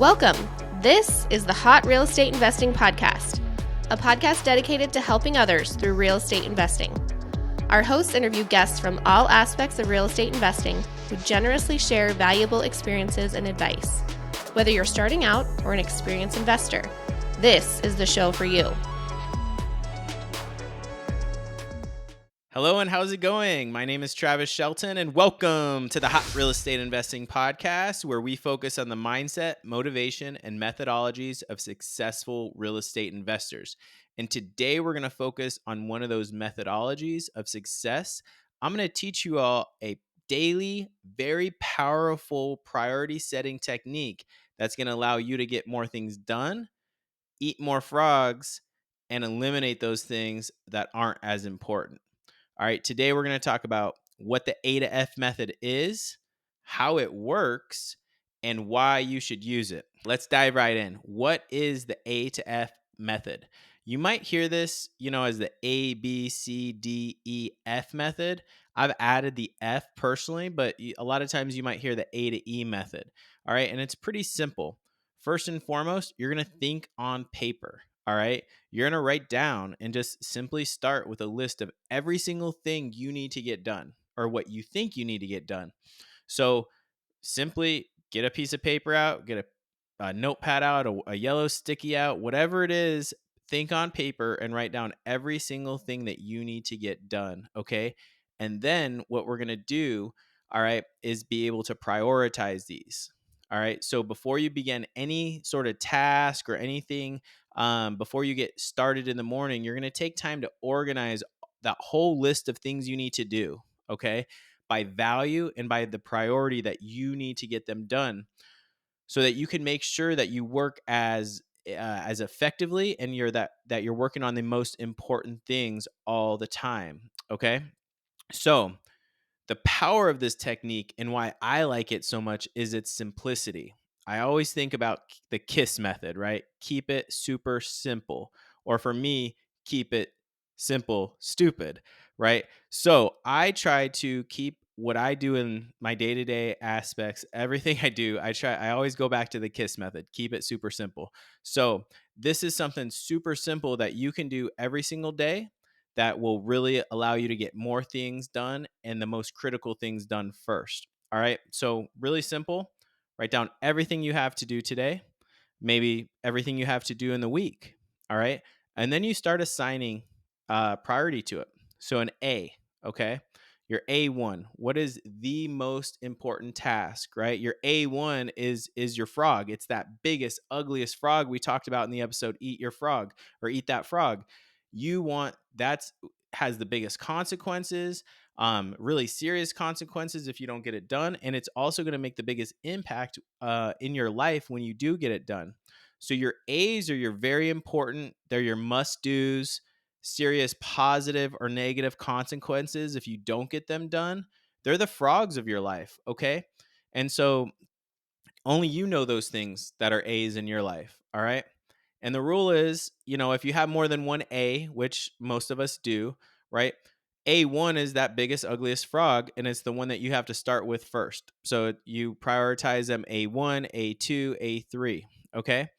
Welcome. This is the Hot Real Estate Investing Podcast, a podcast dedicated to helping others through real estate investing. Our hosts interview guests from all aspects of real estate investing who generously share valuable experiences and advice. Whether you're starting out or an experienced investor, this is the show for you. Hello and how's it going? My name is Travis Shelton and welcome to the Hot Real Estate Investing Podcast, where we focus on the mindset, motivation, and methodologies of successful real estate investors. And today we're going to focus on one of those methodologies of success. I'm going to teach you all a daily, very powerful priority setting technique that's going to allow you to get more things done, eat more frogs, and eliminate those things that aren't as important. All right, today we're going to talk about what the A to F method is, how it works, and why you should use it. Let's dive right in. What is the A to F method? You might hear this, as the A, B, C, D, E, F method. I've added the F personally, but a lot of times you might hear the A to E method. All right, and it's pretty simple. First and foremost, you're going to think on paper. All right. You're going to write down and just simply start with a list of every single thing you need to get done or what you think you need to get done. So simply get a piece of paper out, get a notepad out, a yellow sticky out, whatever it is, think on paper and write down every single thing that you need to get done. Okay. And then what we're going to do, all right, is be able to prioritize these. All right. So before you begin any sort of task or anything, before you get started in the morning, you're going to take time to organize that whole list of things you need to do. Okay. By value and by the priority that you need to get them done, so that you can make sure that you work as effectively and that you're working on the most important things all the time. Okay. So the power of this technique and why I like it so much is its simplicity. I always think about the KISS method, right? Keep it super simple. Or for me, keep it simple, stupid, right? So I try to keep what I do in my day-to-day aspects, everything I do, I always go back to the KISS method, keep it super simple. So this is something super simple that you can do every single day that will really allow you to get more things done and the most critical things done first. All right. So, really simple. Write down everything you have to do today, maybe everything you have to do in the week. All right. And then you start assigning priority to it. So, an A, okay. Your A1, what is the most important task, right? Your A1 is your frog. It's that biggest, ugliest frog we talked about in the episode, Eat Your Frog or Eat That Frog. You want that's has the biggest consequences, really serious consequences if you don't get it done, and it's also going to make the biggest impact in your life when you do get it done. So your A's are your very important, they're your must do's, serious positive or negative consequences if you don't get them done. They're the frogs of your life. Okay. And so only you know those things that are A's in your life. All right. And the rule is, if you have more than one A, which most of us do, right? A1 is that biggest, ugliest frog, and it's the one that you have to start with first. So you prioritize them A1, A2, A3. Okay.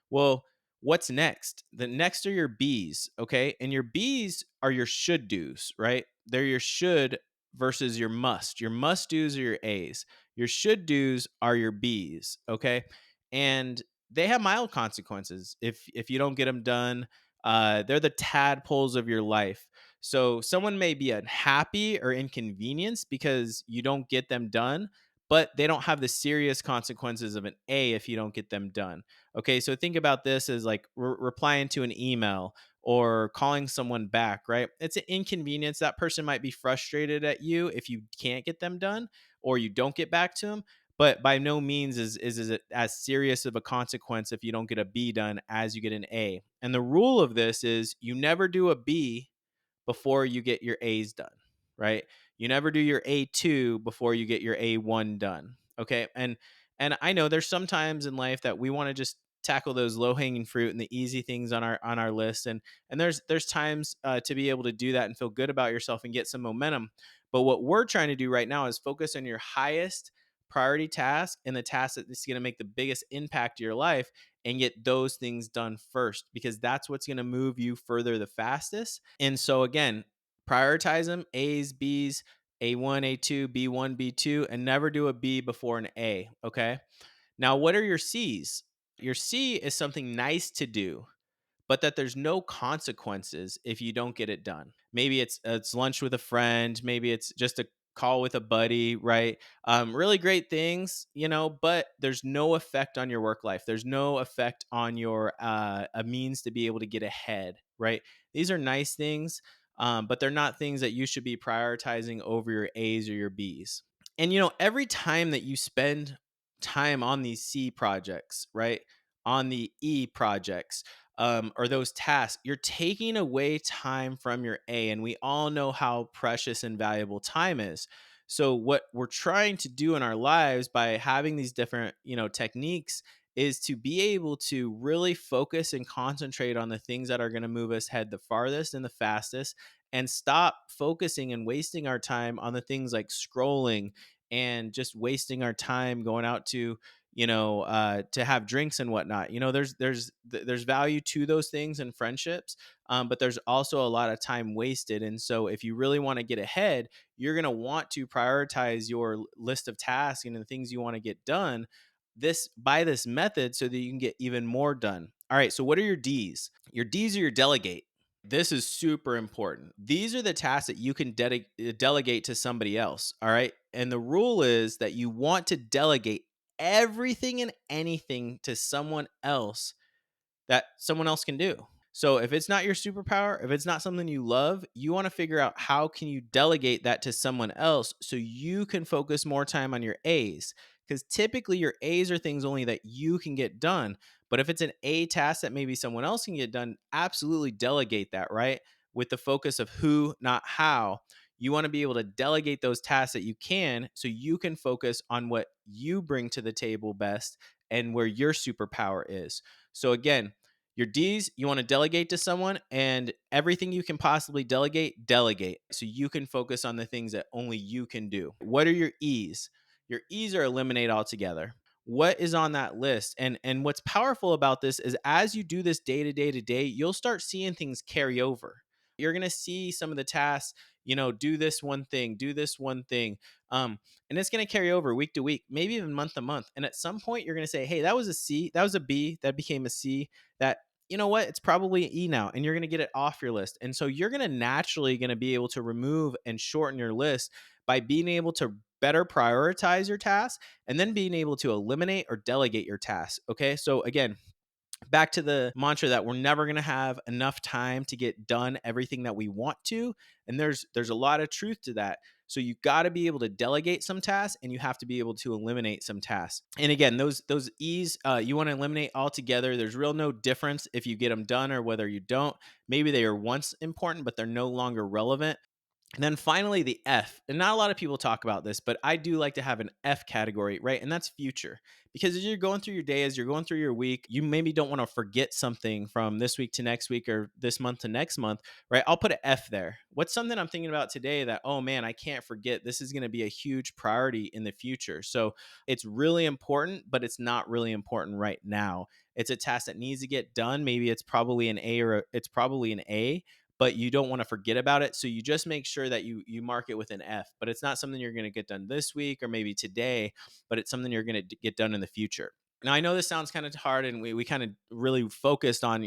Well, what's next? The next are your B's. Okay. And your B's are your should do's, right? They're your should versus your must. Your must do's are your A's. Your should do's are your B's. Okay. And they have mild consequences if you don't get them done. They're the tadpoles of your life. So someone may be unhappy or inconvenienced because you don't get them done, but they don't have the serious consequences of an A if you don't get them done. Okay, so think about this as like replying to an email or calling someone back, right? It's an inconvenience. That person might be frustrated at you if you can't get them done or you don't get back to them, but by no means is it as serious of a consequence if you don't get a B done as you get an A. And the rule of this is you never do a B before you get your A's done, right? You never do your A2 before you get your A1 done. Okay? And I know there's some times in life that we want to just tackle those low-hanging fruit and the easy things on our list, and there's times to be able to do that and feel good about yourself and get some momentum. But what we're trying to do right now is focus on your highest priority task and the task that is going to make the biggest impact to your life, and get those things done first, because that's what's going to move you further the fastest. And so again, prioritize them: A's, B's, A1, A2, B1, B2, and never do a B before an A. Okay. Now, what are your C's? Your C is something nice to do, but that there's no consequences if you don't get it done. Maybe it's lunch with a friend, maybe it's just a call with a buddy, right? Really great things, but there's no effect on your work life. There's no effect on your a means to be able to get ahead, right? These are nice things, but they're not things that you should be prioritizing over your A's or your B's. And every time that you spend time on these C projects, right, on the E projects, or those tasks, you're taking away time from your A. And we all know how precious and valuable time is. So what we're trying to do in our lives by having these different, techniques, is to be able to really focus and concentrate on the things that are going to move us ahead the farthest and the fastest, and stop focusing and wasting our time on the things like scrolling and just wasting our time going out to have drinks and whatnot. There's value to those things and friendships, but there's also a lot of time wasted. And so if you really want to get ahead, you're going to want to prioritize your list of tasks and the things you want to get done by this method, so that you can get even more done. All right, so what are your D's? Your D's are your delegate. This is super important. These are the tasks that you can delegate to somebody else. All right. And the rule is that you want to delegate everything and anything to someone else that someone else can do. So if it's not your superpower, if it's not something you love, you want to figure out how can you delegate that to someone else so you can focus more time on your A's. Because typically your A's are things only that you can get done. But if it's an A task that maybe someone else can get done, absolutely delegate that, right? With the focus of who, not how. You want to be able to delegate those tasks that you can, so you can focus on what you bring to the table best and where your superpower is. So again, your D's, you want to delegate to someone, and everything you can possibly delegate so you can focus on the things that only you can do. What are your E's? Your E's are eliminate altogether. What is on that list? And what's powerful about this is, as you do this day to day to day, you'll start seeing things carry over. You're going to see some of the tasks, do this one thing, do this one thing. And it's going to carry over week to week, maybe even month to month. And at some point you're going to say, hey, that was a C, that was a B, that became a C, that, you know what, it's probably an E now, and you're going to get it off your list. And so you're going to naturally going to be able to remove and shorten your list by being able to better prioritize your tasks, and then being able to eliminate or delegate your tasks. Okay. So again, back to the mantra that we're never going to have enough time to get done everything that we want to, and there's a lot of truth to that. So you got to be able to delegate some tasks, and you have to be able to eliminate some tasks. And again, those E's, you want to eliminate altogether. There's real no difference if you get them done or whether you don't. Maybe they are once important, but they're no longer relevant. And then finally, the F. And not a lot of people talk about this, but I do like to have an F category, right? And that's future. Because as you're going through your day, as you're going through your week, you maybe don't want to forget something from this week to next week, or this month to next month, right? I'll put an F there. What's something I'm thinking about today that, oh man, I can't forget? This is going to be a huge priority in the future. So it's really important, but it's not really important right now. It's a task that needs to get done. Maybe it's probably an A, or it's probably an A, but you don't want to forget about it. So you just make sure that you mark it with an F, but it's not something you're going to get done this week or maybe today, but it's something you're going to get done in the future. Now, I know this sounds kind of hard, and we kind of really focused on,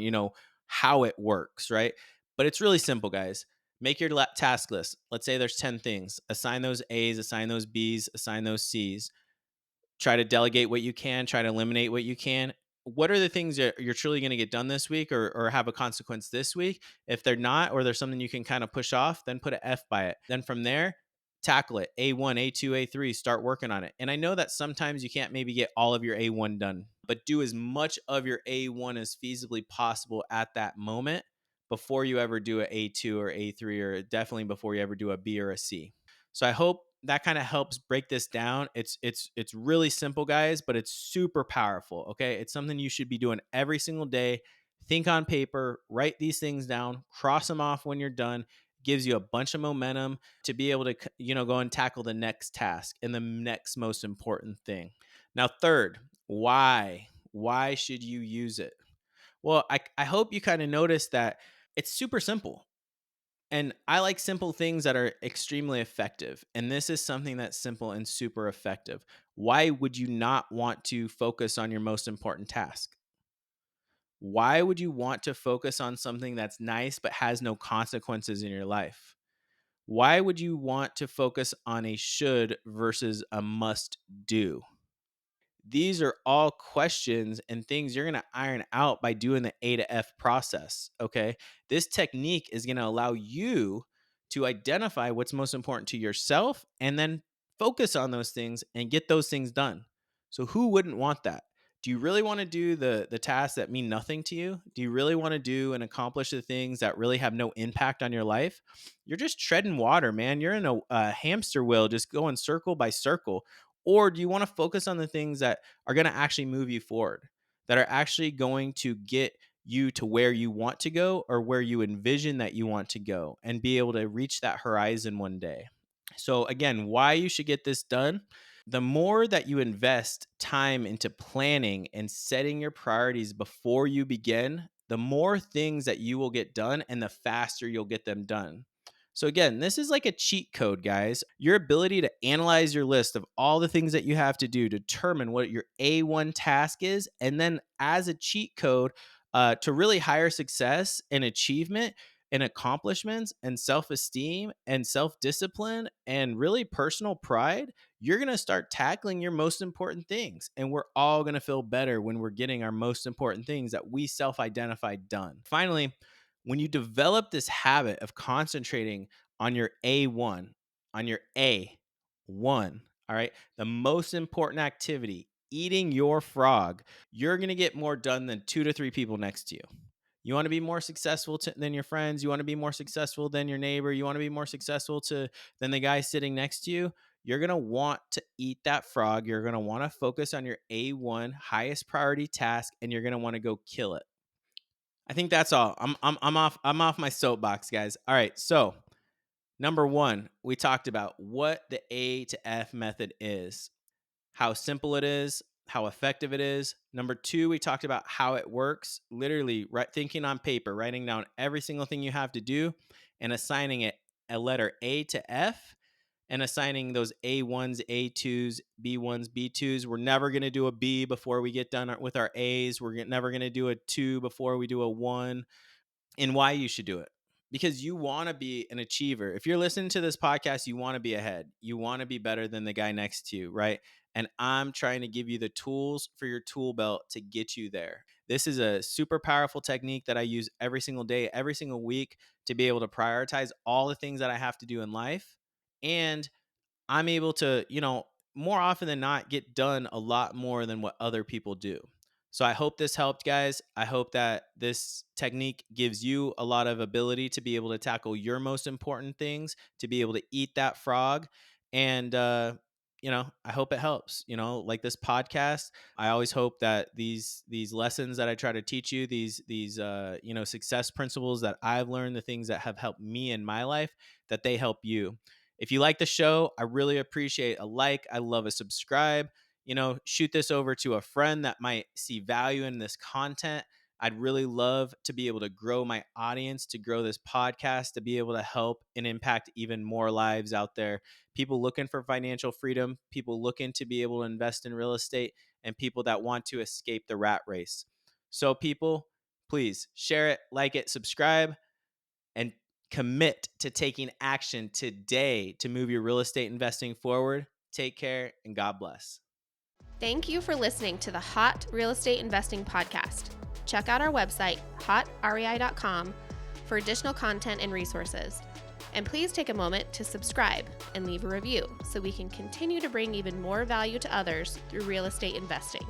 how it works, right? But it's really simple, guys. Make your task list. Let's say there's 10 things. Assign those A's, assign those B's, assign those C's. Try to delegate what you can, try to eliminate what you can. What are the things that you're truly going to get done this week, or have a consequence this week? If they're not, or there's something you can kind of push off, then put an F by it. Then from there, tackle it. A1, A2, A3, start working on it. And I know that sometimes you can't maybe get all of your A1 done, but do as much of your A1 as feasibly possible at that moment before you ever do an A2 or A3, or definitely before you ever do a B or a C. So I hope that kind of helps break this down. It's really simple, guys, but it's super powerful. Okay. It's something you should be doing every single day. Think on paper, write these things down, cross them off when you're done. gives you a bunch of momentum to be able to, go and tackle the next task and the next most important thing. Now, third, why? Why should you use it? Well, I hope you kind of notice that it's super simple. And I like simple things that are extremely effective. And this is something that's simple and super effective. Why would you not want to focus on your most important task? Why would you want to focus on something that's nice but has no consequences in your life? Why would you want to focus on a should versus a must do? These are all questions and things you're going to iron out by doing the A to F process. Okay. This technique is going to allow you to identify what's most important to yourself and then focus on those things and get those things done. So, who wouldn't want that? Do you really want to do the tasks that mean nothing to you? Do you really want to do and accomplish the things that really have no impact on your life? You're just treading water, man. You're in a hamster wheel, just going circle by circle. Or do you want to focus on the things that are going to actually move you forward, that are actually going to get you to where you want to go or where you envision that you want to go and be able to reach that horizon one day? So, again, why you should get this done. The more that you invest time into planning and setting your priorities before you begin, the more things that you will get done and the faster you'll get them done. So again, this is like a cheat code, guys. Your ability to analyze your list of all the things that you have to do, determine what your A1 task is, and then as a cheat code to really higher success and achievement and accomplishments and self-esteem and self-discipline and really personal pride, you're going to start tackling your most important things. And we're all going to feel better when we're getting our most important things that we self-identified done. Finally, when you develop this habit of concentrating on your A1, on your A1, all right, the most important activity, eating your frog, you're going to get more done than 2 to 3 people next to you. You want to be more successful than your friends. You want to be more successful than your neighbor. You want to be more successful than the guy sitting next to you. You're going to want to eat that frog. You're going to want to focus on your A1 highest priority task, and you're going to want to go kill it. I think that's all. I'm off my soapbox, guys. All right. So, number 1, we talked about what the A to F method is, how simple it is, how effective it is. Number 2, we talked about how it works. Literally, thinking on paper, writing down every single thing you have to do and assigning it a letter A to F and assigning those A1s, A2s, B1s, B2s. We're never going to do a B before we get done with our A's. We're never going to do a 2 before we do a 1. And why you should do it. Because you want to be an achiever. If you're listening to this podcast, you want to be ahead. You want to be better than the guy next to you, right? And I'm trying to give you the tools for your tool belt to get you there. This is a super powerful technique that I use every single day, every single week to be able to prioritize all the things that I have to do in life. And I'm able to, more often than not, get done a lot more than what other people do. So I hope this helped, guys. I hope that this technique gives you a lot of ability to be able to tackle your most important things, to be able to eat that frog. And, I hope it helps, like this podcast. I always hope that these lessons that I try to teach you, these success principles that I've learned, the things that have helped me in my life, that they help you. If you like the show, I really appreciate a like. I love a subscribe. Shoot this over to a friend that might see value in this content. I'd really love to be able to grow my audience, to grow this podcast, to be able to help and impact even more lives out there. People looking for financial freedom, people looking to be able to invest in real estate, and people that want to escape the rat race. So people, please share it, like it, subscribe, and commit to taking action today to move your real estate investing forward. Take care and God bless. Thank you for listening to the Hot Real Estate Investing Podcast. Check out our website, hotrei.com, for additional content and resources. And please take a moment to subscribe and leave a review so we can continue to bring even more value to others through real estate investing.